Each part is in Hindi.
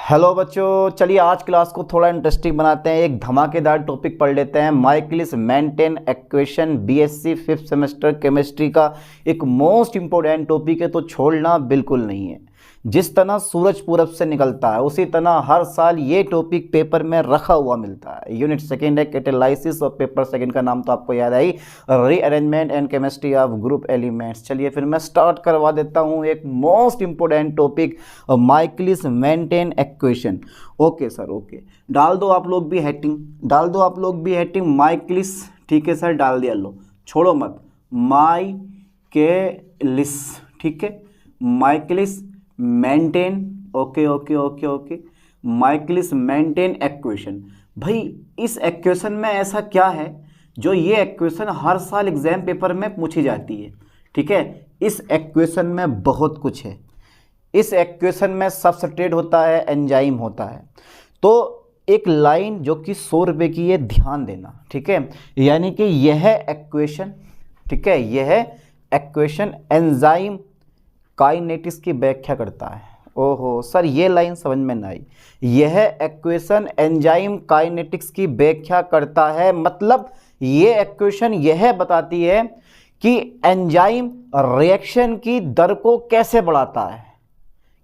हेलो बच्चों, चलिए आज क्लास को थोड़ा इंटरेस्टिंग बनाते हैं। एक धमाकेदार टॉपिक पढ़ लेते हैं। Michaelis Menten equation, BSc 5th semester chemistry का एक मोस्ट इंपॉर्टेंट टॉपिक है, तो छोड़ना बिल्कुल नहीं है। जिस तरह सूरज पूरब से निकलता है उसी तरह हर साल ये टॉपिक पेपर में रखा हुआ मिलता है। यूनिट सेकेंड है कैटालिसिस और पेपर सेकेंड का नाम तो आपको याद आई, rearrangement and chemistry of group elements. चलिए फिर मैं स्टार्ट करवा देता हूँ एक most important topic, Michaelis Menten equation. Okay sir, okay डाल दो आप लोग भी हेडिंग, डाल दो आप लोग भी हेडिंग माइकलिस। ठीक है सर, डाल दिया, लो छोड़ो मत, माइकलिस। ठीक है, Michaelis Menten, okay okay okay okay, Michaelis Menten equation. भाई इस इक्वेशन में ऐसा क्या है जो ये इक्वेशन हर साल एग्जाम पेपर में पूछी जाती है? ठीक है, इस इक्वेशन में बहुत कुछ है। इस इक्वेशन में सबस्ट्रेट होता है, एंजाइम होता है। तो एक लाइन जो कि 100 रुपये की है, ध्यान देना। ठीक है, यानी कि यह इक्वेशन, ठीक है, यह इक्वेशन एंजाइम काइनेटिक्स की व्याख्या करता है। ओहो सर, ये लाइन समझ में ना आई। यह इक्वेशन एंजाइम काइनेटिक्स की व्याख्या करता है, मतलब ये इक्वेशन यह बताती है कि एंजाइम रिएक्शन की दर को कैसे बढ़ाता है।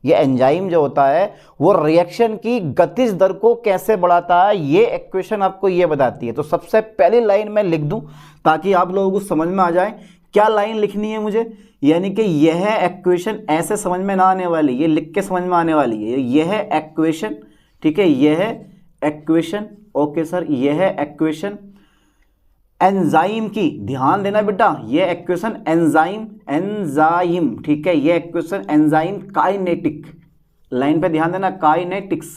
ये एंजाइम जो होता है वो रिएक्शन की गतिज दर को कैसे बढ़ाता है, ये इक्वेशन आपको ये बताती है। तो सबसे पहली लाइन मैं लिख दूं ताकि आप लोगों को समझ में आ जाए। क्या लाइन लिखनी है मुझे? यानी कि यह इक्वेशन ऐसे समझ में ना आने वाली, ये लिख के समझ में आने वाली है। यह इक्वेशन, ठीक है, यह इक्वेशन, ओके सर, यह इक्वेशन एंजाइम की, ध्यान देना बेटा, यह इक्वेशन एंजाइम, ठीक है, यह इक्वेशन एंजाइम काइनेटिक, लाइन पे ध्यान देना, काइनेटिक्स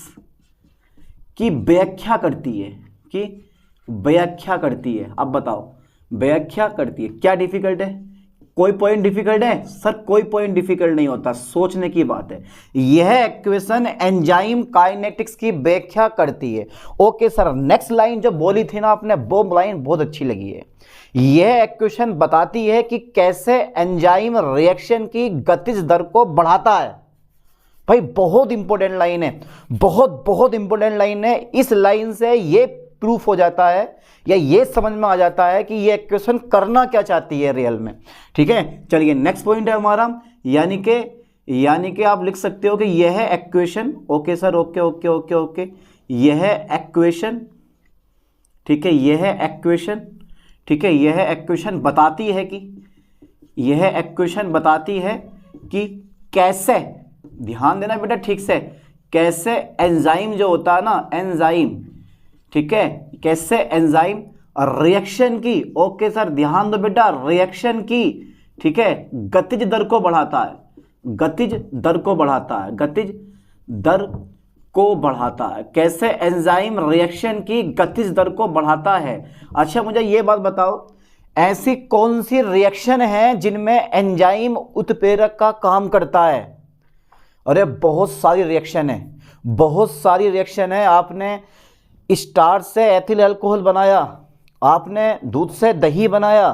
की व्याख्या करती है, कि व्याख्या करती है। अब बताओ, व्याख्या करती है, क्या डिफिकल्ट है? कोई पॉइंट डिफिकल्ट है? सर कोई पॉइंट डिफिकल्ट नहीं होता, सोचने की बात है। यह इक्वेशन एंजाइम काइनेटिक्स की व्याख्या करती है। ओके सर, नेक्स्ट लाइन जो बोली थी ना आपने, वो लाइन बहुत अच्छी लगी है। यह इक्वेशन बताती है कि कैसे एंजाइम रिएक्शन की गतिज दर को बढ़ाता है। भाई बहुत इंपॉर्टेंट लाइन है, बहुत बहुत इंपॉर्टेंट लाइन है। इस लाइन से ये प्रूफ हो जाता है या ये समझ में आ जाता है कि ये इक्वेशन करना क्या चाहती है रियल में। ठीक है, चलिए नेक्स्ट पॉइंट है हमारा, यानी कि आप लिख सकते हो कि यह equation, okay sir, okay okay okay okay, यह इक्वेशन, ठीक है, यह इक्वेशन, ठीक है, यह इक्वेशन बताती है कि, यह इक्वेशन बताती है कि कैसे, ध्यान देना बेटा ठीक से, कैसे एंजाइम जो होता है ना, एंजाइम, ठीक है, कैसे एंजाइम रिएक्शन की, ओके सर ध्यान दो बेटा, रिएक्शन की, ठीक है, गतिज दर को बढ़ाता है, गतिज दर को बढ़ाता है, गतिज दर को बढ़ाता है। कैसे एंजाइम रिएक्शन की गतिज दर को बढ़ाता है। अच्छा मुझे ये बात बताओ, ऐसी कौन सी रिएक्शन है जिनमें एंजाइम उत्प्रेरक का काम करता है? अरे बहुत सारी रिएक्शन है, बहुत सारी रिएक्शन है। आपने स्टार्च से एथिल अल्कोहल बनाया, आपने दूध से दही बनाया,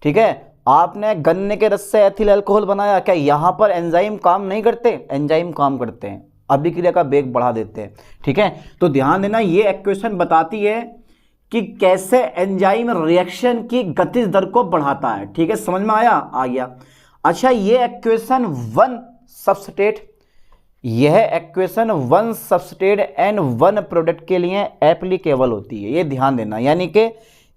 ठीक है, आपने गन्ने के रस से एथिल अल्कोहल बनाया। क्या यहाँ पर एंजाइम काम नहीं करते? एंजाइम काम करते हैं, अभिक्रिया का वेग बढ़ा देते हैं। ठीक है, तो ध्यान देना, ये इक्वेशन बताती है कि कैसे एंजाइम रिएक्शन की गतिज दर को बढ़ाता है। ठीक है, समझ में आया? आ गया। अच्छा, ये इक्वेशन वन सबस्ट्रेट, यह equation one substrate and one product के लिए एप्लीकेबल होती है, ये ध्यान देना, यानी कि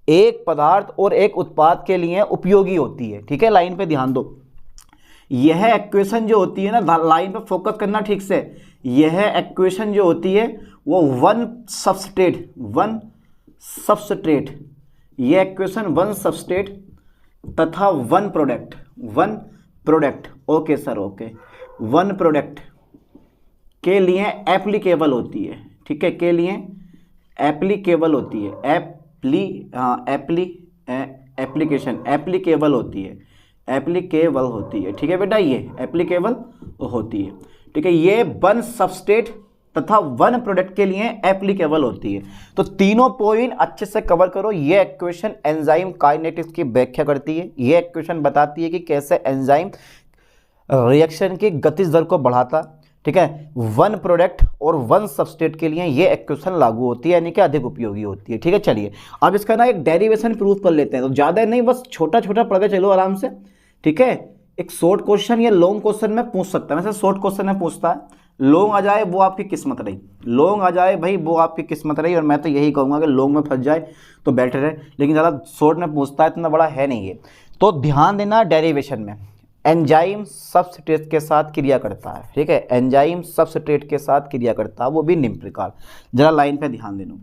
एक पदार्थ और एक उत्पाद के लिए उपयोगी होती है। ठीक है, लाइन पे ध्यान दो। यह इक्वेशन जो होती है ना, लाइन पे फोकस करना ठीक से, यह इक्वेशन जो होती है वो वन सबस्ट्रेट, वन सबस्ट्रेट, यह इक्वेशन वन सबस्ट्रेट तथा one product, one product, okay sir, okay, one product के लिए एप्लीकेबल होती है। ठीक है, के लिए एप्लीकेबल होती है, एप्लीकेशन एप्लीकेबल होती है, एप्लीकेबल होती है। ठीक है बेटा, ये एप्लीकेबल होती है। ठीक है, ये वन सबस्ट्रेट तथा वन प्रोडक्ट के लिए एप्लीकेबल होती है। तो तीनों पॉइंट अच्छे से कवर करो। ये इक्वेशन एंजाइम काइनेटिक्स की व्याख्या करती है, ये इक्वेशन बताती है कि कैसे एंजाइम रिएक्शन की गतिज दर को बढ़ाता, ठीक है, वन प्रोडक्ट और वन सबस्ट्रेट के लिए ये इक्वेशन लागू होती है, यानी कि अधिक उपयोगी होती है। ठीक है, चलिए अब इसका ना एक डेरिवेशन प्रूफ कर लेते हैं, तो ज़्यादा नहीं, बस छोटा छोटा पढ़ के चलो आराम से। ठीक है, एक शॉर्ट क्वेश्चन या लॉन्ग क्वेश्चन में पूछ सकता है, वैसे शॉर्ट क्वेश्चन में पूछता है, लॉन्ग आ जाए वो आपकी किस्मत रही, लॉन्ग आ जाए भाई वो आपकी किस्मत रही, और मैं तो यही कहूँगा कि लॉन्ग में फंस जाए तो बेटर है, लेकिन ज़्यादा शॉर्ट में पूछता है, इतना बड़ा है नहीं ये। तो ध्यान देना, डेरिवेशन में एंजाइम सबस्ट्रेट के साथ क्रिया करता है। ठीक है, एंजाइम सबस्ट्रेट के साथ क्रिया करता है, वो भी निम्न प्रकार। जरा लाइन पे ध्यान देना,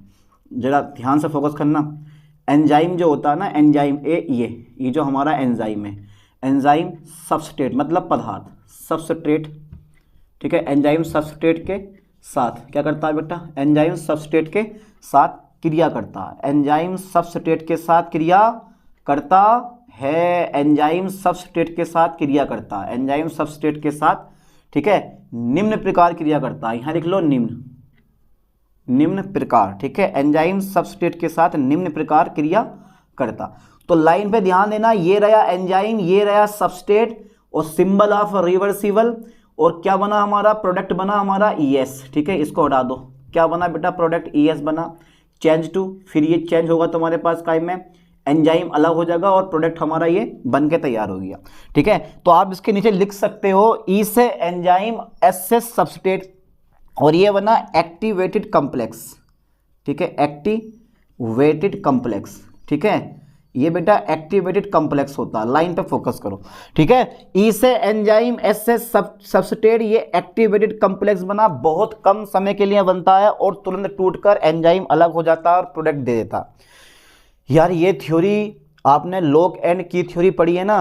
जरा ध्यान से फोकस करना। एंजाइम जो होता है ना, एंजाइम ये जो हमारा एंजाइम है, एंजाइम सबस्ट्रेट मतलब पदार्थ, सबस्ट्रेट। ठीक है, एंजाइम सबस्ट्रेट के साथ क्या करता है बेटा, एंजाइम सबस्ट्रेट के साथ क्रिया करता है, एंजाइम सबस्ट्रेट के साथ क्रिया करता है, एंजाइम सबस्ट्रेट के साथ क्रिया करता है, एंजाइम सबस्ट्रेट के साथ। ठीक है, निम्न प्रकार क्रिया करता है, यहाँ लिख लो निम्न प्रकार। ठीक है, एंजाइम सबस्ट्रेट के साथ निम्न प्रकार क्रिया करता। तो लाइन पे ध्यान देना, ये रहा एंजाइम, ये रहा सबस्ट्रेट, और सिंबल ऑफ रिवर्सिबल, और क्या बना हमारा, प्रोडक्ट बना हमारा ES। ठीक है, इसको हटा दो, क्या बना बेटा, प्रोडक्ट ES बना, चेंज टू, फिर ये चेंज होगा तुम्हारे पास काइम में, एंजाइम अलग हो जाएगा और प्रोडक्ट हमारा ये बन के तैयार हो गया। ठीक है, तो आप इसके नीचे लिख सकते हो E से एंजाइम, S से सबस्ट्रेट, और ये बना एक्टिवेटेड कॉम्प्लेक्स। ठीक है, एक्टिवेटेड कॉम्प्लेक्स। ठीक है, ये बेटा एक्टिवेटेड कॉम्प्लेक्स होता है, लाइन पे फोकस करो। ठीक है, ई से एंजाइम, एस से सबस्ट्रेट, ये एक्टिवेटेड कॉम्प्लेक्स बना, बहुत कम समय के लिए बनता है और तुरंत टूटकर एंजाइम अलग हो जाता है और प्रोडक्ट दे देता। यार ये थ्योरी आपने लॉक एंड की थ्योरी पढ़ी है ना,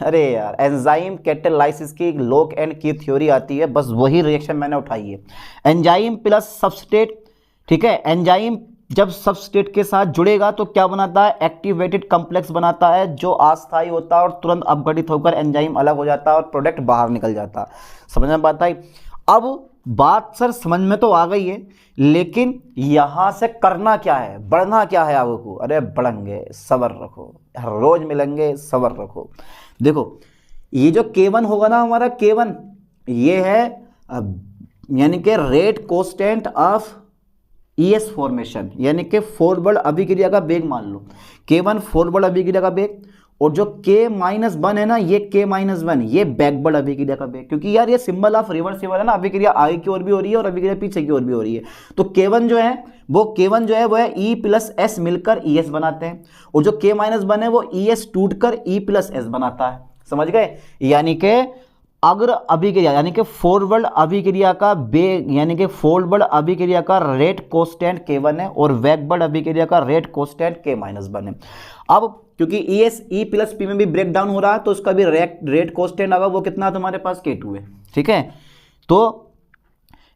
अरे यार एंजाइम कैटालाइसिस की लॉक एंड की थ्योरी आती है, बस वही रिएक्शन मैंने उठाई है, एंजाइम प्लस सबस्ट्रेट। ठीक है, एंजाइम जब सबस्ट्रेट के साथ जुड़ेगा तो क्या बनाता है, एक्टिवेटेड कॉम्प्लेक्स बनाता है, जो अस्थायी होता है और तुरंत अपघटित होकर एंजाइम अलग हो जाता है और प्रोडक्ट बाहर निकल जाता है। समझ में आता है? अब बात सर समझ में तो आ गई है, लेकिन यहां से करना क्या है, बढ़ना क्या है आगे को? अरे बढ़ेंगे, सब्र रखो, हर रोज मिलेंगे, सब्र रखो। देखो ये जो K1 होगा ना हमारा, K1 ये है यानी कि rate constant of ES formation, यानी कि फॉरवर्ड अभिक्रिया का वेग मान लो, K1 फॉरवर्ड अभिक्रिया का वेग, और जो K-1 है ना, ये K-1 ये बैकवर्ड अभिक्रिया का वेग, क्योंकि यार ये सिंबल ऑफ रिवर्सिबल है ना, अभिक्रिया आगे की ओर भी हो रही है और अभिक्रिया पीछे की ओर भी हो रही है। तो K1 जो है वो है E प्लस S मिलकर ES बनाते हैं, और जो K-1 है वो ES टूटकर E प्लस S बनाता है। समझ गए? यानी कि अग्र अभिक्रिया यानी कि फॉरवर्ड अभिक्रिया का वेग, यानी कि फॉरवर्ड अभिक्रिया का रेट कांस्टेंट K1 है और बैकवर्ड अभिक्रिया का रेट कांस्टेंट K-1 है। अब क्योंकि ES E प्लस P में भी ब्रेक डाउन हो रहा है, तो उसका भी रेट कांस्टेंट आगा वो कितना तुम्हारे पास K2 है। ठीक है, तो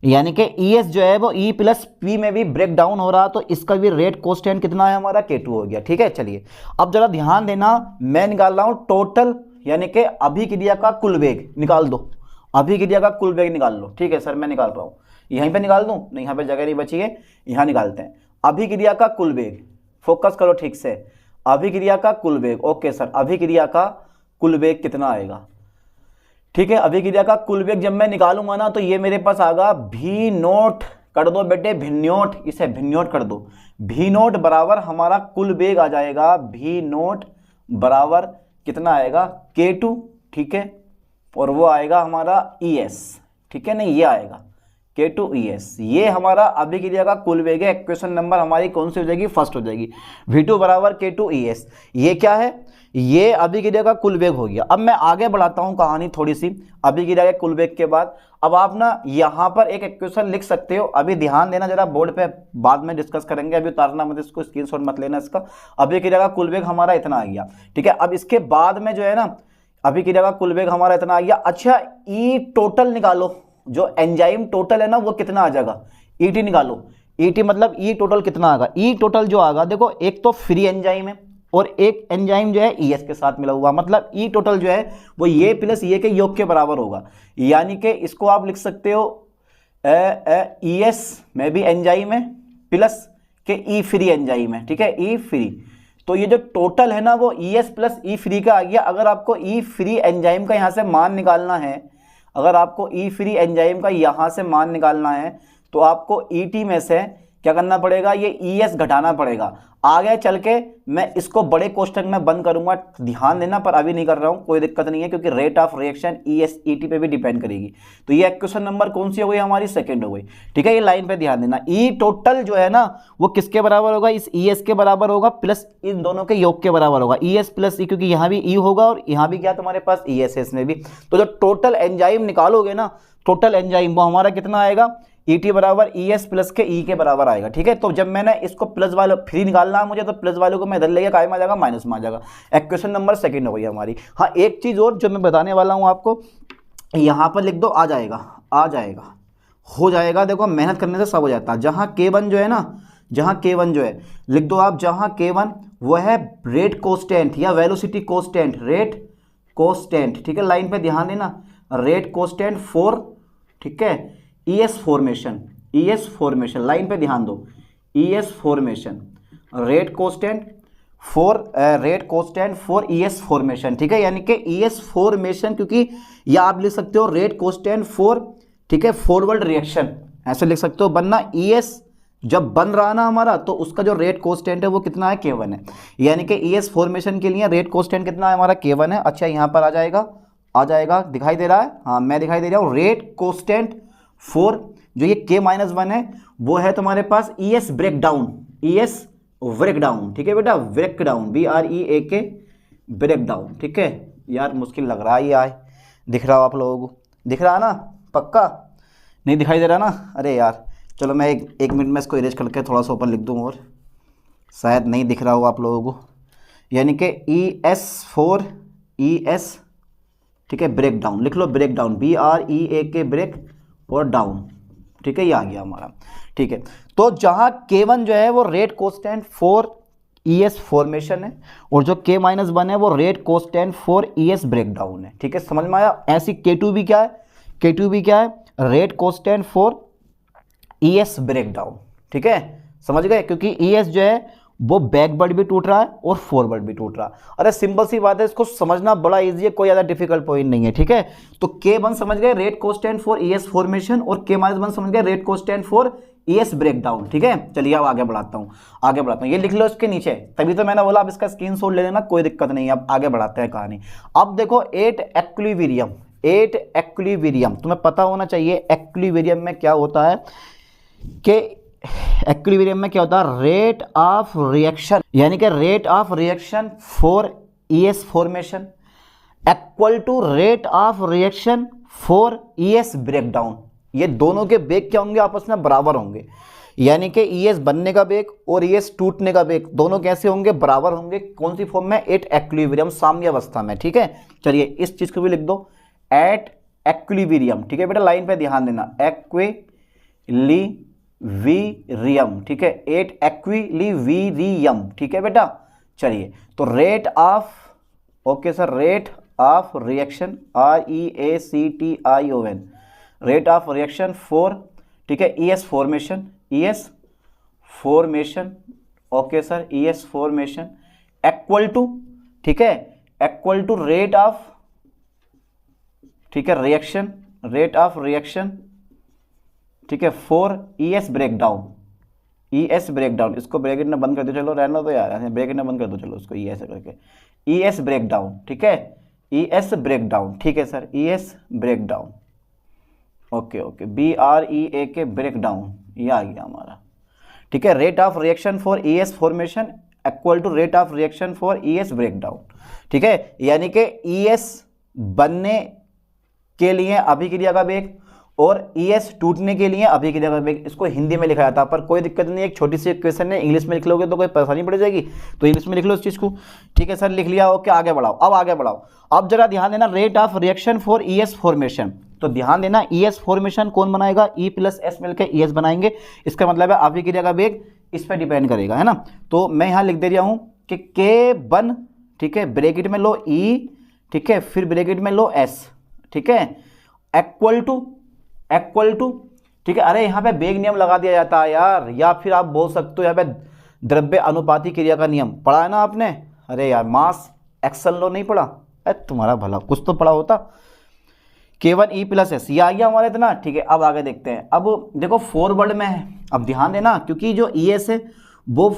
यानी कि ES जो है वो E प्लस P में भी ब्रेक डाउन हो रहा, तो इसका भी रेट कांस्टेंट कितना है हमारा, K2 हो गया। ठीक है, चलिए अब जरा ध्यान देना, मैं निकाल रहा हूं टोटल, यानी कि अभिक्रिया का कुल वेग निकाल दो, अभिक्रिया का कुल वेग निकाल लो। ठीक है सर, मैं निकाल रहा हूं, यहीं पे निकाल दूं, नहीं यहाँ पे जगह नहीं बची है, यहाँ निकालते हैं अभिक्रिया का कुल वेग। फोकस करो ठीक से, अभिक्रिया का कुल वेग। ओके सर, अभिक्रिया का कुल वेग कितना आएगा? ठीक है, अभिक्रिया का कुल वेग जब मैं निकालूंगा ना, तो ये मेरे पास आएगा भी नोट, कर दो बेटे भिन्नोट, इसे भिन्नोट कर दो, भी नोट बराबर हमारा कुल वेग आ जाएगा, भी नोट बराबर कितना आएगा, K2। ठीक है, और वो आएगा हमारा ES। ठीक है, नहीं ये आएगा K2 ES, ये हमारा अभिक्रिया का कुल वेग है। इक्वेशन नंबर हमारी कौन सी हो जाएगी, फर्स्ट हो जाएगी, V2 बराबर K2 ES। ये क्या है, ये अभिक्रिया का कुल वेग हो गया। अब मैं आगे बढ़ाता हूं कहानी थोड़ी सी अभिक्रिया के कुल वेग के बाद। अब आप ना यहां पर एक इक्वेशन लिख सकते हो, अभी ध्यान देना जरा बोर्ड पे, बाद में डिस्कस करेंगे, अभी उतारना मत, इसको स्क्रीनशॉट मत लेना इसका। अभिक्रिया का कुल वेग हमारा इतना आ गया। ठीक है, अब इसके बाद में जो है ना, अभिक्रिया का कुल वेग हमारा इतना आ गया। अच्छा E टोटल निकालो, जो एंजाइम टोटल है ना वो कितना आ जाएगा, ET निकालो। ET मतलब E टोटल कितना आएगा, E टोटल जो आएगा, देखो एक तो फ्री एंजाइम है और एक एंजाइम जो है ES के साथ मिला हुआ, मतलब E टोटल जो है वो ये प्लस ये के योग के बराबर होगा। यानी कि इसको आप लिख सकते हो ES में भी एंजाइम है प्लस के E फ्री एंजाइम है। ठीक है, E फ्री, तो ये जो टोटल है ना वो ES प्लस E फ्री का आ गया। अगर आपको E फ्री एंजाइम का यहाँ से मान निकालना है, अगर आपको ई फ्री एंजाइम का यहाँ से मान निकालना है तो आपको ईटी में से क्या करना पड़ेगा, ये ईएस घटाना पड़ेगा। आगे चल के मैं इसको बड़े कोष्टक में बंद करूंगा, ध्यान देना, पर अभी नहीं कर रहा हूं, कोई दिक्कत नहीं है, क्योंकि rate of reaction ES ET पे भी डिपेंड करेगी। तो ये क्वेश्चन नंबर कौन सी हो गई हमारी, सेकंड हो गई। ठीक है, ये लाइन पे ध्यान देना। ई टोटल जो है ना वो किसके बराबर होगा, इस ईएस के बराबर होगा प्लस इन दोनों के योग के बराबर होगा, ईएस प्लस ई, क्योंकि यहाँ भी ई होगा और यहाँ भी क्या तुम्हारे पास ईएस है इसमें भी। तो जो टोटल एंजाइम निकालोगे ना, टोटल एंजाइम वो हमारा कितना आएगा, ईटी बराबर ईएस प्लस के ई के बराबर आएगा। ठीक है, तो जब मैंने इसको प्लस वाले फ्री निकालना है मुझे, तो प्लस वाले को मैं इधर लेके काय में आ जाएगा, माइनस में आ जाएगा। इक्वेशन नंबर सेकंड हो गई हमारी। हाँ, एक चीज और जो मैं बताने वाला हूं आपको, यहां पर लिख दो, आ जाएगा, आ जाएगा, हो जाएगा। देखो मेहनत करने से सब हो जाता है। जहां K1 जो है ना, जहां K1 जो है, लिख दो आप, जहां K1 वो है रेट कोस्टेंट या वेलोसिटी कोस्टेंट, रेट कोस्टेंट। ठीक है, लाइन पे ध्यान देना, रेट कोस्टेंट फॉर, ठीक है, ES formation, ES formation, line पे ध्यान दो, ES formation, rate constant for ES formation. ठीक है, यानी कि ईएस फॉर्मेशन, क्योंकि या आप लिख सकते हो रेट कोस्टेंट फॉर, ठीक है, फॉरवर्ड रिएक्शन, ऐसे लिख सकते हो, बनना ईएस जब बन रहा ना हमारा, तो उसका जो रेट कोस्टेंट है वो कितना है, K1 है। यानी कि ईएस फॉर्मेशन के लिए रेट कोस्टेंट कितना है हमारा, K1 है। अच्छा, यहाँ पर आ जाएगा, आ जाएगा, दिखाई दे रहा है, हाँ मैं दिखाई दे रहा हूँ। रेट कोस्टेंट फॉर जो ये K-1 है वो है तुम्हारे पास ईएस ब्रेकडाउन, ईएस ब्रेकडाउन। ठीक है बेटा, ब्रेकडाउन, BREAK ब्रेकडाउन। ठीक है यार, मुश्किल लग रहा है ये, आए दिख रहा हो आप लोगों को, दिख रहा है ना, पक्का नहीं दिखाई दे रहा ना, अरे यार चलो मैं एक मिनट में इसको इरेज करके थोड़ा सा ऊपर लिख दूँ, और शायद नहीं दिख रहा हो आप लोगों को। यानी कि ES, ठीक है, ब्रेकडाउन लिख लो, ब्रेकडाउन, BREAK ब्रेक और डाउन। ठीक है, ये आ गया हमारा। ठीक है, तो जहां K1 जो है वो rate constant for ES formation है, और जो K-1 है वो rate constant for ES breakdown है। ठीक है, समझ में आया। ऐसी K2 भी क्या है, K2 भी क्या है, rate constant for ES breakdown. ठीक है, समझ गए, क्योंकि ईएस जो है वो बैकवर्ड भी टूट रहा है और फॉरवर्ड भी टूट रहा है। अरे सिंपल सी बात है, इसको समझना बड़ा इजी है, कोई ज़्यादा डिफिकल्ट पॉइंट नहीं है। ठीक है, तो K1 समझ गए rate constant for ES formation, और K-1 समझ गए rate constant for ES breakdown. ठीक है, चलिए अब आगे बढ़ाता हूँ, आगे बढ़ाता हूँ, ये लिख लो इसके नीचे, तभी तो मैंने बोला अब इसका स्क्रीनशॉट ले लेना, कोई दिक्कत नहीं है। अब आगे बढ़ाते हैं कहानी। अब देखो 8 एक्विलिब्रियम, 8 एक्विलिब्रियम तुम्हें पता होना चाहिए। एक्विलिब्रियम में क्या होता है कि एक्विलिब्रियम में क्या होता है, रेट ऑफ रिएक्शन, यानी कि rate of reaction for ES formation equal to rate of reaction for ES breakdown. ये दोनों के बेग क्या होंगे, आपस में बराबर होंगे। यानी कि ईएस बनने का बेग और ईएस टूटने का बेग दोनों कैसे होंगे, बराबर होंगे। कौन सी फॉर्म में, एट एक्विलिब्रियम, साम्य अवस्था में। ठीक है, चलिए इस चीज को भी लिख दो, एट एक्विलिब्रियम। ठीक है बेटा, लाइन पे ध्यान देना, एक्विलिब्रियम। ठीक है, एट एक्विलिब्रियम। ठीक है बेटा, चलिए तो rate of, okay sir, rate of reaction, REACTION, rate of reaction for, ठीक है, ES formation, ES formation, okay sir, ES formation equal to, ठीक है, इक्वल टू रेट ऑफ, ठीक है, रिएक्शन, रेट ऑफ रिएक्शन, ठीक है, for ES breakdown, ES breakdown. इसको ब्रैकेट में बंद कर दो, चलो रहना तो यार, ब्रैकेट में बंद कर दो, चलो इसको ई ऐसे करके, ईएस ब्रेकडाउन। ठीक है, ईएस ब्रेकडाउन। ठीक है sir, ES breakdown, okay okay, BREAK breakdown, ये आ गया हमारा। ठीक है, rate of reaction for ES formation equal to rate of reaction for ES breakdown. ठीक है, यानी कि ईएस बनने के लिए अभिक्रिया का वेग और ईएस टूटने के लिए अभिक्रिया का वेग, इसको हिंदी में लिखा जाता है, पर कोई दिक्कत नहीं है, एक छोटी सी इक्वेशन है, इंग्लिश में लिख लोगे तो कोई परेशानी पड़ जाएगी, तो इंग्लिश में लिख लो इस चीज को। ठीक है सर, लिख लिया, ओके, आगे बढ़ाओ। अब आगे बढ़ाओ, अब जरा ध्यान देना, rate of reaction for ES formation. तो ध्यान देना, ईएस फॉर्मेशन कौन बनाएगा, E + S मिलकर ईएस बनाएंगे। इसका मतलब है अभिक्रिया का वेग इस पर डिपेंड करेगा, है ना। तो मैं यहाँ लिख दे रहा हूँ कि K1, ठीक है, ब्रैकेट में लो E, ठीक है, फिर ब्रैकेट में लो S, ठीक है, इक्वल टू, ठीक है। अरे यहाँ पे वेग नियम लगा दिया जाता है यार, या फिर आप बोल सकते हो यहाँ पे द्रव्य अनुपाती क्रिया का नियम पढ़ा है ना आपने। अरे यार, मास एक्शन लॉ नहीं पढ़ा, अरे तुम्हारा भला कुछ तो पढ़ा होता। K1 E प्लस एस, ये आ गया हमारे इतना, ठीक है। अब आगे देखते हैं। अब देखो फॉरवर्ड में है, अब ध्यान देना, क्योंकि जो ई एस है वो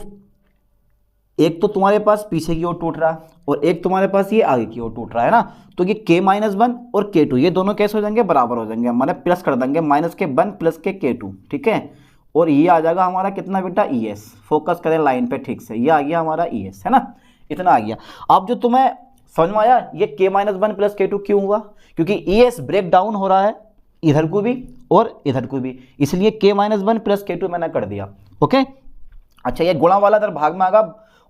एक तो तुम्हारे पास पीछे की ओर टूट रहा है और एक तुम्हारे पास ये आगे की ओर टूट रहा है ना, तो ये K-1 और K2 ये दोनों कैसे हो जाएंगे, बराबर हो जाएंगे, हमारे प्लस कर देंगे -K1 प्लस के K2, ठीक है। और ये आ जाएगा हमारा कितना बेटा, ई एस, फोकस करें लाइन पे ठीक से, ये आ गया हमारा ई एस, है ना, इतना आ गया। अब जो तुम्हें समझ में आया ये K-1 प्लस K2 क्यों हुआ, क्योंकि ई एस ब्रेक डाउन हो रहा है इधर को भी और इधर को भी, इसलिए K-1 प्लस K2 मैंने कर दिया, ओके। अच्छा, ये गुणा वाला इधर भाग में आएगा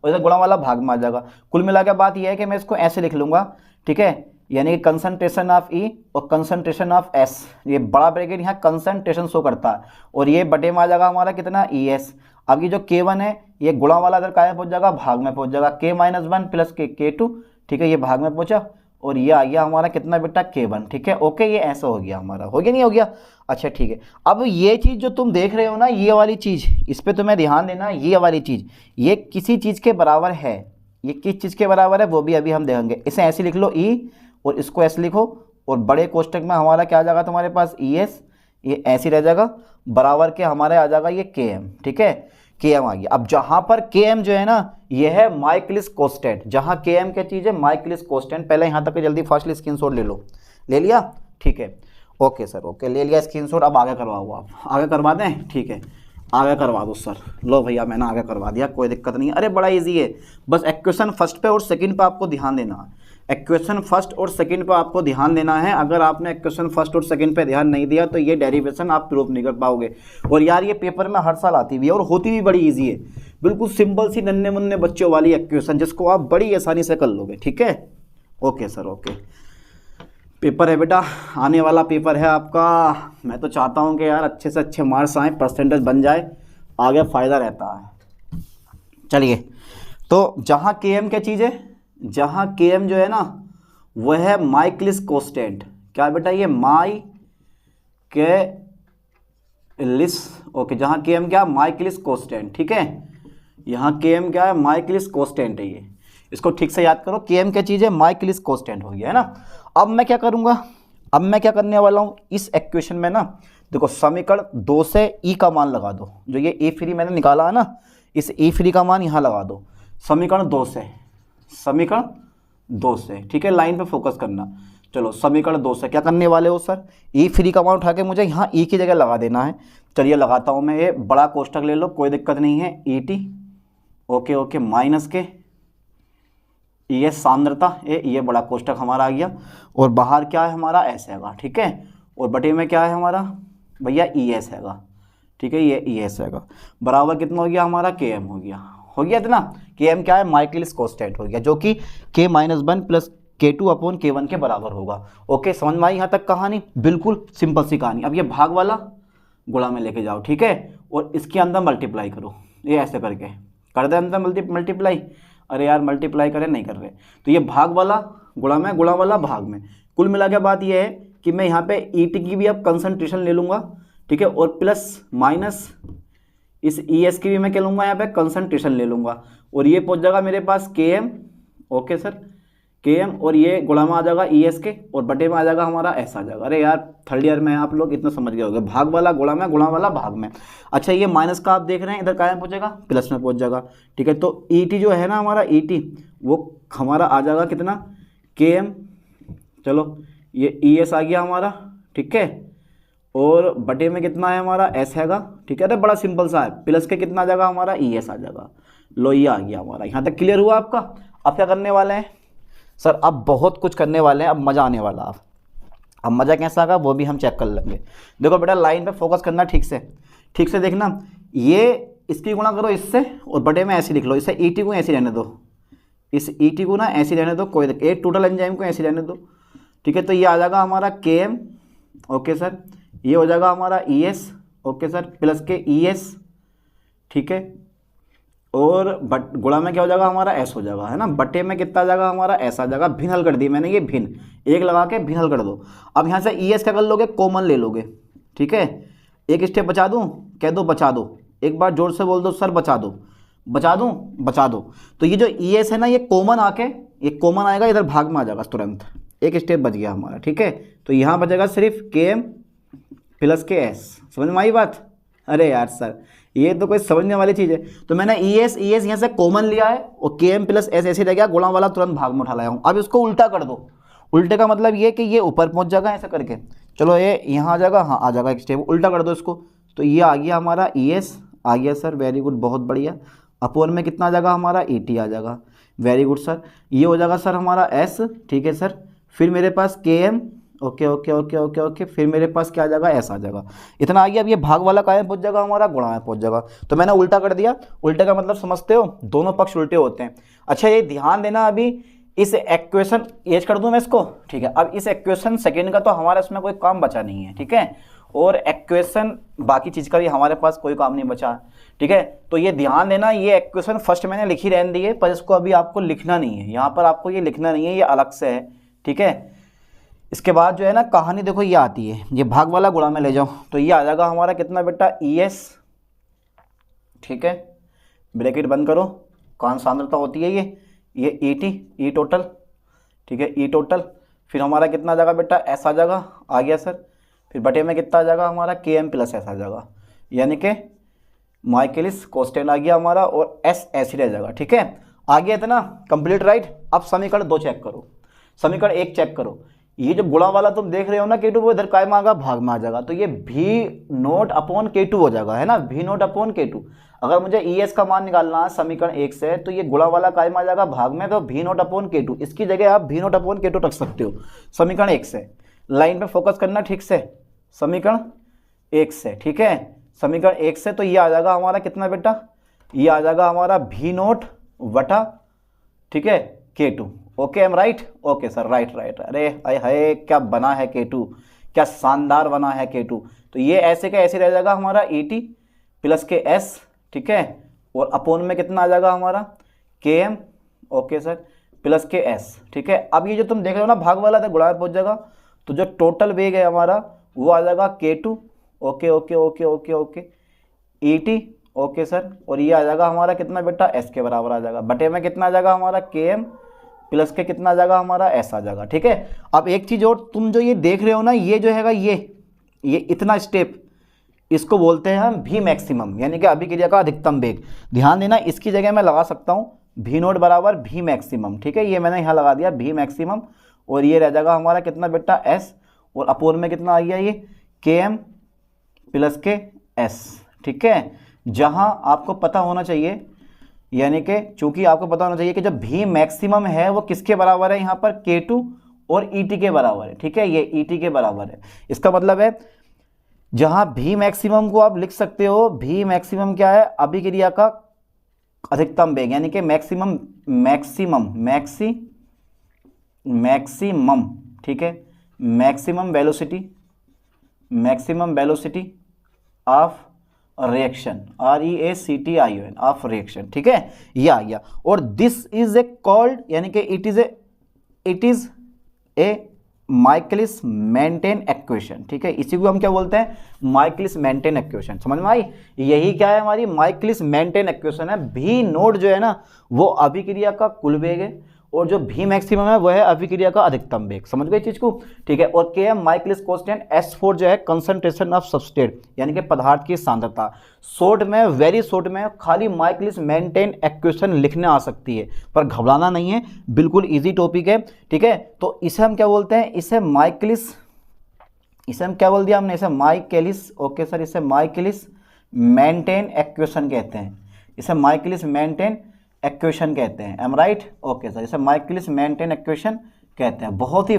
और इधर गुणा वाला भाग में आ जाएगा। कुल मिला के बात यह है कि मैं इसको ऐसे लिख लूंगा, ठीक है, यानी कि कंसंट्रेशन ऑफ ई और कंसंट्रेशन ऑफ एस, ये बड़ा ब्रैकेट यहाँ कंसंट्रेशन शो करता है और ये बटे में आ जाएगा हमारा कितना, ई एस। अब ये जो K1 है ये गुणा वाला इधर काय पहुंच जाएगा, भाग में पहुंच जाएगा, K-1 प्लस K2, ठीक है, ये भाग में पहुंचा और ये आ गया हमारा कितना बेटा, K1, ठीक है, ओके। ये ऐसा हो गया हमारा, हो गया नहीं हो गया, अच्छा ठीक है। अब ये चीज़ जो तुम देख रहे हो ना, ये वाली चीज़, इस पर तुम्हें ध्यान देना, ये वाली चीज़ ये किसी चीज़ के बराबर है, ये किस चीज़ के बराबर है वो भी अभी हम देखेंगे। इसे ऐसे लिख लो ई और इसको ऐसे लिखो और बड़े कोष्टक में हमारा क्या आ जाएगा तुम्हारे पास, ई एस, ये ऐसे रह जाएगा, बराबर के हमारे आ जाएगा ये के एम, ठीक है, के एम आ गया। अब जहाँ पर के एम जो है ना ये है माइकलिस कांस्टेंट, जहाँ के एम क्या चीज़ है, माइकलिस कांस्टेंट। पहले यहाँ तक जल्दी फास्टली स्क्रीनशॉट ले लो, ले लिया, ठीक है, ओके सर, ओके, ले लिया स्क्रीनशॉट। अब आगे करवाओ, आप आगे करवा दें, ठीक है, आगे करवा दो सर, लो भैया मैंने आगे करवा दिया, कोई दिक्कत नहीं है। अरे बड़ा इजी है, बस इक्वेशन फर्स्ट पे और सेकंड पे आपको ध्यान देना है, इक्वेशन फर्स्ट और सेकंड पे आपको ध्यान देना है। अगर आपने इक्वेशन फर्स्ट और सेकंड पे ध्यान नहीं दिया तो ये डेरिवेशन आप प्रूफ नहीं कर पाओगे। और यार ये पेपर में हर साल आती भी है और होती भी बड़ी इजी है, बिल्कुल सिंपल सी नन्हे मुन्ने बच्चों वाली इक्वेशन जिसको आप बड़ी आसानी से कर लोगे, ठीक है, ओके सर, ओके। पेपर है बेटा, आने वाला पेपर है आपका, मैं तो चाहता हूँ कि यार अच्छे से अच्छे मार्क्स आए, परसेंटेज बन जाए, आगे फ़ायदा रहता है। चलिए, तो जहाँ के एम क्या चीज़ है, जहाँ के एम जो है ना वह है माइकलिस कांस्टेंट, क्या बेटा, ये माइकलिस, ओके, जहाँ के एम क्या, माइकलिस कांस्टेंट, ठीक है, यहाँ के एम क्या है, माइकलिस कांस्टेंट है, ये इसको ठीक से याद करो, के एम क्या चीज़ है, माइकलिस कांस्टेंट हो गया, है ना। अब मैं क्या करूँगा, अब मैं क्या करने वाला हूँ, इस इक्वेशन में ना देखो समीकरण 2 से ई का मान लगा दो, जो ये ई फ्री मैंने निकाला है ना, इस ई फ्री का मान यहाँ लगा दो, समीकरण 2 से, समीकरण 2 से, ठीक है, लाइन पे फोकस करना। चलो समीकरण 2 से क्या करने वाले हो सर, ई फ्री का मान उठा के मुझे यहाँ ई की जगह लगा देना है। चलिए लगाता हूँ मैं, ये बड़ा कोष्टक ले लो, कोई दिक्कत नहीं है, E T, okay okay, minus के ये सांद्रता, ये बड़ा कोष्टक हमारा आ गया और बाहर क्या है हमारा, एस हैगा, ठीक है, और बटे में क्या है हमारा भैया, ई एस हैगा, ठीक है, ये ई एस हैगा, बराबर कितना हो गया हमारा, के एम हो गया इतना। के एम क्या है, माइकलिस कांस्टेंट हो गया, जो कि K-1 plus K2 upon K1 के बराबर होगा। ओके, समझ में आई यहाँ तक कहानी, बिल्कुल सिंपल सी कहानी। अब ये भाग वाला गुणा में लेके जाओ, ठीक है, और इसके अंदर मल्टीप्लाई करो, ये ऐसे करके कर दे अंदर मल्टीप्लाई, अरे यार मल्टीप्लाई करें, नहीं कर रहे, तो ये भाग वाला गुणा में, गुणा वाला भाग में। कुल मिला के बात ये है कि मैं यहाँ पे ई टी की भी अब कंसंट्रेशन ले लूँगा, ठीक है, और प्लस माइनस इस ई एस की भी मैं क्या लूँगा, यहाँ पे कंसंट्रेशन ले लूँगा, और ये पहुँच जाएगा मेरे पास के एम, ओके सर, के एम, और ये गुणा में आ जाएगा ई एस के, और बटे में आ जाएगा हमारा एस आ जाएगा। अरे यार थर्ड ईयर में आप लोग इतना समझ गए होंगे, भाग वाला गुणा में, गुणा वाला भाग में। अच्छा, ये माइनस का आप देख रहे हैं, इधर क्या पहुँचेगा, प्लस में पहुँच जाएगा, ठीक है। तो ई टी जो है ना हमारा, ई टी वो हमारा आ जाएगा कितना, के एम, चलो ये ई एस आ गया हमारा, ठीक है, और बटे में कितना है हमारा, एस हैगा, ठीक है। अरे बड़ा सिंपल सा है, प्लस के कितना आ जाएगा हमारा, ई एस आ जाएगा। लो ये आ गया हमारा, यहाँ तक क्लियर हुआ आपका। अब क्या करने वाले हैं सर, अब बहुत कुछ करने वाले हैं, अब मज़ा आने वाला। अब मज़ा कैसा आएगा वो भी हम चेक कर लेंगे। देखो बेटा लाइन पे फोकस करना, ठीक से देखना, ये इसकी गुणा करो इससे और बटे में ऐसे लिख लो, इससे ई टी को ऐसे रहने दो, इस ई टी को ना ऐसे रहने दो, कोई एक टोटल एंजाइम को ऐसे रहने दो, ठीक है। तो ये आ जाएगा हमारा के एम, ओके सर, ये हो जाएगा हमारा E S, okay sir, plus के ई एस, ठीक है, और बट गुणा में क्या हो जाएगा हमारा, एस हो जाएगा, है ना, बटे में कितना आ जाएगा हमारा, एस आ जाएगा। भिन्न हल कर दी मैंने, ये भिन्न एक लगा के भिन्न हल कर दो। अब यहाँ से ई एस क्या कर लोगे, कॉमन ले लोगे, ठीक है। एक स्टेप बचा दूँ, कह दो बचा दो, एक बार जोर से बोल दो सर बचा दो, बचा दूँ, बचा दो। तो ये जो ई एस है ना, ये कॉमन आके, ये कॉमन आएगा, इधर भाग में आ जाएगा तुरंत, एक स्टेप बच गया हमारा, ठीक है। तो यहाँ बचेगा सिर्फ के एम प्लस के एस। समझ में आई बात? अरे यार सर ये तो कोई समझने वाली चीज़ है। तो मैंने ई एस यहाँ से कॉमन लिया है और के एम प्लस एस ऐसे रह गया, गुणा वाला तुरंत भाग में उठा लाया हूँ। अब इसको उल्टा कर दो। उल्टे का मतलब ये कि ये ऊपर पहुँच जाएगा ऐसा करके, चलो ये यहाँ आ जाएगा, हाँ आ जाएगा एक स्टेप उल्टा कर दो इसको। तो ये आ गया हमारा ई एस आ गया सर, वेरी गुड बहुत बढ़िया। अपोन में कितना आ जाएगा हमारा ई टी आ जाएगा, वेरी गुड सर। ये हो जाएगा सर हमारा एस, ठीक है सर। फिर मेरे पास K M, okay okay okay okay okay. फिर मेरे पास क्या आ जाएगा, एस आ जाएगा। इतना आ गया। अब ये भाग वाला कहाँ पहुंच जाएगा हमारा, गुणा में पहुंच जाएगा। तो मैंने उल्टा कर दिया। उल्टे का मतलब समझते हो, दोनों पक्ष उल्टे होते हैं। अच्छा ये ध्यान देना, अभी इस इक्वेशन एज कर दूं मैं इसको, ठीक है। अब इस इक्वेशन सेकेंड का तो हमारा इसमें कोई काम बचा नहीं है, ठीक है। और इक्वेशन बाकी चीज़ का भी हमारे पास कोई काम नहीं बचा, ठीक है। तो ये ध्यान देना, ये इक्वेशन फर्स्ट मैंने लिखी रहने दी है, पर इसको अभी आपको लिखना नहीं है, यहाँ पर आपको ये लिखना नहीं है, ये अलग से है, ठीक है। इसके बाद जो है ना कहानी देखो ये आती है, ये भाग वाला गुणा में ले जाओ तो ये आ जाएगा हमारा कितना बेटा, ई एस, ठीक है। ब्रैकेट बंद करो, कौन सांद्रता होती है ये ई टी, ई टोटल, ठीक है, ई टोटल। फिर हमारा कितना आ जाएगा बेटा, एस आ जाएगा, आ गया सर। फिर बटे में कितना आ जाएगा हमारा, के एम प्लस एस आ जाएगा, यानी कि माइकलिस कोस्टेन आ गया हमारा, और एस ऐसे रह जाएगा, ठीक है। आ गया इतना कंप्लीट, राइट। अब समीकरण 2 चेक करो, समीकरण 1 चेक करो। ये जो गुणा वाला तुम देख रहे हो ना K2, वो इधर काय में आएगा, भाग में आ जाएगा। तो ये V नोट अपॉन K2 हो जाएगा, है ना, V नोट अपॉन K2। अगर मुझे ES का मान निकालना है समीकरण 1 से, तो ये गुणा वाला काय में आ जाएगा, भाग में, तो V नोट अपॉन K2। इसकी जगह आप V नोट अपॉन K2 रख सकते हो समीकरण 1 से। लाइन पे फोकस करना ठीक से, समीकरण 1 से, ठीक है। समीकरण 1 से तो ये आ जाएगा हमारा कितना बेटा, ये आ जाएगा हमारा V नोट वटा, ठीक है, K2। Okay M right, okay sir, right right. अरे हाय हाय क्या बना है K2, क्या शानदार बना है K2। तो ये ऐसे का ऐसे रह जाएगा हमारा ई टी प्लस के एस, ठीक है। और अपोन में कितना आ जाएगा हमारा, के एम, ओके सर, प्लस के एस, ठीक है। अब ये जो तुम देख रहे हो ना भाग वाला था, गुणा में पहुंच जाएगा। तो जो टोटल वेग है हमारा वो आ जाएगा K2, okay okay okay okay okay, E T, okay sir. और ये आ जाएगा हमारा कितना बेटा, एस के बराबर आ जाएगा। बटे में कितना आ जाएगा हमारा, के एम प्लस के कितना आ जाएगा हमारा, एस आ जाएगा, ठीक है। अब एक चीज़ और, तुम जो ये देख रहे हो ना, ये जो हैगा ये इतना स्टेप, इसको बोलते हैं हम भी मैक्सिमम, यानी कि अभिक्रिया का अधिकतम वेग। ध्यान देना, इसकी जगह मैं लगा सकता हूँ भी नोट बराबर भी मैक्सिमम, ठीक है। ये मैंने यहाँ लगा दिया भी मैक्सिमम, और ये रह जाएगा हमारा कितना बेटा, एस। और अपोन में कितना आ गया, ये के एम प्लस के एस, ठीक है। जहाँ आपको पता होना चाहिए, यानी कि चूंकि आपको पता होना चाहिए कि जब भी मैक्सिमम है वो किसके बराबर है, यहाँ पर K2 और ET के बराबर है, ठीक है। ये ET के बराबर है। इसका मतलब है जहाँ भी मैक्सिमम को आप लिख सकते हो, भी मैक्सिमम क्या है, अभिक्रिया का अधिकतम वेग, यानी कि मैक्सिमम मैक्सिमम मैक्सी मैक्सिमम, ठीक है, maximum velocity of reaction, REACTION of reaction, ठीक है, ये आ गया। और दिस इज ए कॉल्ड, यानी कि it is a Michaelis Menten equation, ठीक है। इसी को हम क्या बोलते हैं, माइकलिस मेंटेन इक्वेशन। समझ में आई? यही क्या है, हमारी माइकलिस मेंटेन इक्वेशन है। भी नोट जो है ना वो अभिक्रिया का कुल वेग है, और जो भी मैक्सिमम है वो है अभिक्रिया का अधिकतम वेग। समझ गए चीज को, ठीक है। और के एम माइकलिस कांस्टेंट, S4 जो है कंसंट्रेशन ऑफ सब्सटेट, यानी कि पदार्थ की सांद्रता। शॉर्ट में, वेरी शॉर्ट में खाली माइकलिस मेंटेन इक्वेशन लिखने आ सकती है, पर घबराना नहीं है, बिल्कुल इजी टॉपिक है, ठीक है। तो इसे हम क्या बोलते हैं, इसे हम क्या बोल दिया हमने, इसे माइकलिस, ओके सर, इसे माइकलिस मेंटेन इक्वेशन कहते हैं, इसे माइकलिस मेंटेन इक्वेशन कहते हैं। एम राइट, ओके सर, इसे माइकलिस मेंटेन इक्वेशन कहते हैं। बहुत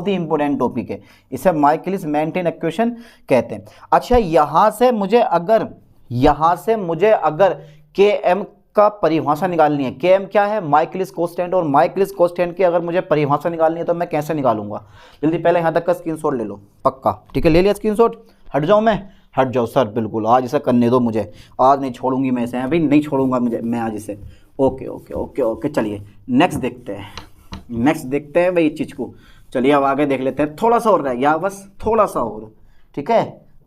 ही इंपॉर्टेंट टॉपिक है, इसे माइकलिस मेंटेन इक्वेशन कहते हैं। अच्छा, यहाँ से मुझे अगर के एम का परिभाषा निकालनी है, के एम क्या है, माइकलिस कांस्टेंट, और माइकलिस कांस्टेंट की अगर मुझे परिभाषा निकालनी है तो मैं कैसे निकालूंगा, जल्दी पहले यहाँ तक का स्क्रीनशॉट ले लो, पक्का, ठीक है, ले लिया स्क्रीनशॉट। हट जाओ सर, बिल्कुल आज इसे करने दो मुझे, आज नहीं छोड़ूंगी मैं इसे, अभी नहीं छोड़ूंगा मैं आज इसे। ओके, चलिए नेक्स्ट देखते हैं भाई इस चीज़ को। चलिए अब आगे देख लेते हैं, थोड़ा सा और रह गया, बस थोड़ा सा और, ठीक है,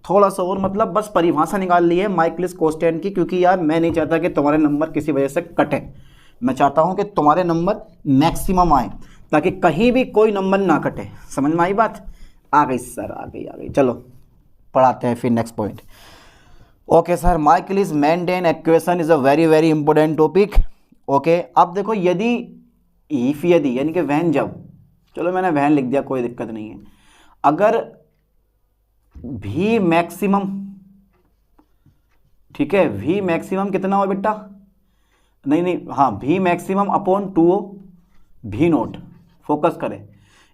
थोड़ा सा और, मतलब बस परिभाषा निकाल ली है माइकलिस कांस्टेंट की, क्योंकि यार मैं नहीं चाहता कि तुम्हारे नंबर किसी वजह से कटे, मैं चाहता हूँ कि तुम्हारे नंबर मैक्सिमम आए, ताकि कहीं भी कोई नंबर ना कटे। समझ में आई बात? आ गई सर, आ गई। चलो पढ़ाते हैं फिर next point. Okay sir, Michaelis Menten equation is a very very important topic. Okay, अब देखो यदि इफ यदि यानी कि वैन जब, चलो मैंने वैन लिख दिया कोई दिक्कत नहीं है, अगर भी मैक्सिमम, ठीक है, भी मैक्सिमम कितना हो बेटा, नहीं हाँ, भी मैक्सिमम अपॉन 2 भी नोट, फोकस करें,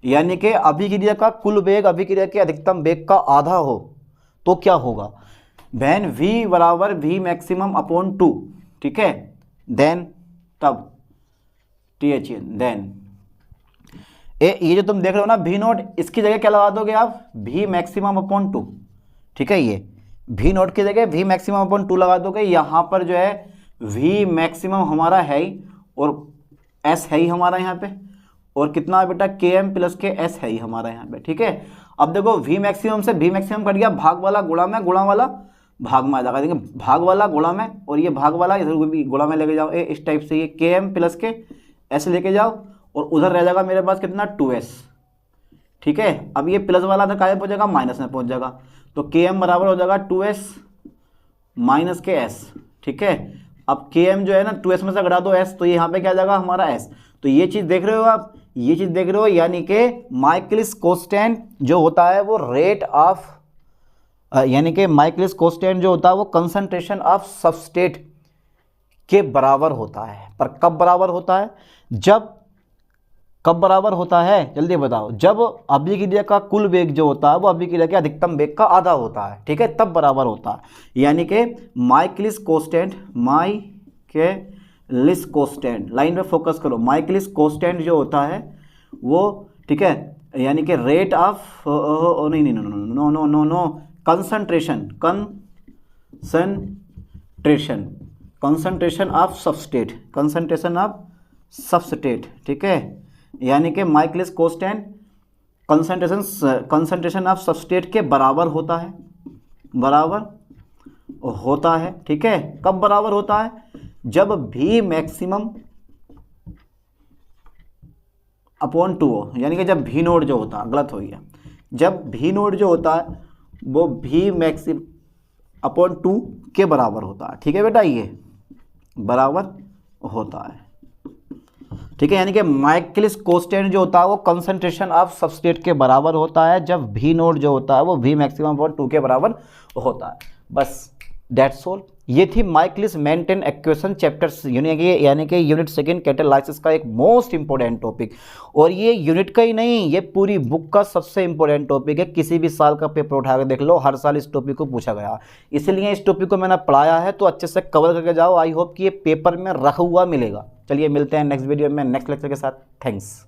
यानी कि अभिक्रिया का कुल वेग अभिक्रिया के अधिकतम वेग का आधा हो तो क्या होगा, वैन v बराबर v मैक्सिमम अपॉन 2, ठीक है, देन तब THN देन ये जो तुम देख रहे हो ना v नोट, इसकी जगह क्या लगा दोगे आप, v मैक्सिमम अपॉन 2, ठीक है, ये v नोट की जगह v मैक्सिमम अपॉन 2 लगा दोगे। यहाँ पर जो है v मैक्सिमम हमारा है ही और s है ही हमारा यहाँ पे, और कितना है बेटा km प्लस के s है ही हमारा यहाँ पे, ठीक है। अब देखो v मैक्सिमम से v मैक्सिमम कट गया, भाग वाला गुणा में, गुणा वाला भाग में आ जाएगा, देखिए भाग वाला गुणा में, और ये भाग वाला इधर भी गुणा में लेके जाओ, इस टाइप से ये km प्लस के s लेके जाओ, और उधर रह जाएगा मेरे पास कितना 2s, ठीक है। अब ये प्लस वाला था कहाँ पहुँच जाएगा, माइनस में पहुँच जाएगा, तो km बराबर हो जाएगा 2s माइनस के s, ठीक है। अब km जो है ना 2s में से घटा दो s, तो ये यहाँ पे क्या आ जाएगा हमारा s। तो ये चीज़ देख रहे हो आप, ये चीज़ देख रहे हो, यानी कि माइकलिस कांस्टेंट जो होता है वो रेट ऑफ, यानी कि माइकलिस कांस्टेंट जो होता है वो कंसंट्रेशन ऑफ सबस्ट्रेट के बराबर होता है। पर कब बराबर होता है, जब, कब बराबर होता है जल्दी बताओ, जब अभिक्रिया का कुल वेग जो होता है वो अभिक्रिया के अधिकतम वेग का आधा होता है, ठीक है, तब बराबर होता है। यानी कि Michaelis constant, Michaelis constant, line पे फोकस करो, माइकलिस कांस्टेंट जो होता है वो, ठीक है, यानी कि रेट ऑफ, नहीं no no no no no, concentration, concentration of substrate, concentration of substrate, ठीक है, यानी कि Michaelis constant concentration of substrate के बराबर होता है, बराबर होता है, ठीक है। कब बराबर होता है, जब भी मैक्सिमम अपॉन 2 हो, यानी कि जब भी नोड जो होता है, गलत हो गया, जब भी नोड जो होता है वो भी मैक्सिमम अपॉन 2 के बराबर होता है, ठीक है बेटा, ये बराबर होता है, ठीक है। यानी कि माइकलिस कांस्टेंट जो होता है वो कंसंट्रेशन ऑफ सबस्ट्रेट के बराबर होता है जब भी नोड जो होता है वो भी मैक्सिमम अपॉन 2 के बराबर होता है। बस दैट्स ऑल। ये थी माइकलिस मेंटेन इक्वेशन चैप्टर, यानी कि यूनिट सेकंड कैटालाइसिस का एक मोस्ट इंपॉर्टेंट टॉपिक, और ये यूनिट का ही नहीं, ये पूरी बुक का सबसे इंपॉर्टेंट टॉपिक है। किसी भी साल का पेपर उठा कर देख लो, हर साल इस टॉपिक को पूछा गया, इसलिए इस टॉपिक को मैंने पढ़ाया है, तो अच्छे से कवर करके जाओ। आई होप कि ये पेपर में रखा हुआ मिलेगा। चलिए मिलते हैं नेक्स्ट वीडियो में नेक्स्ट लेक्चर के साथ। थैंक्स।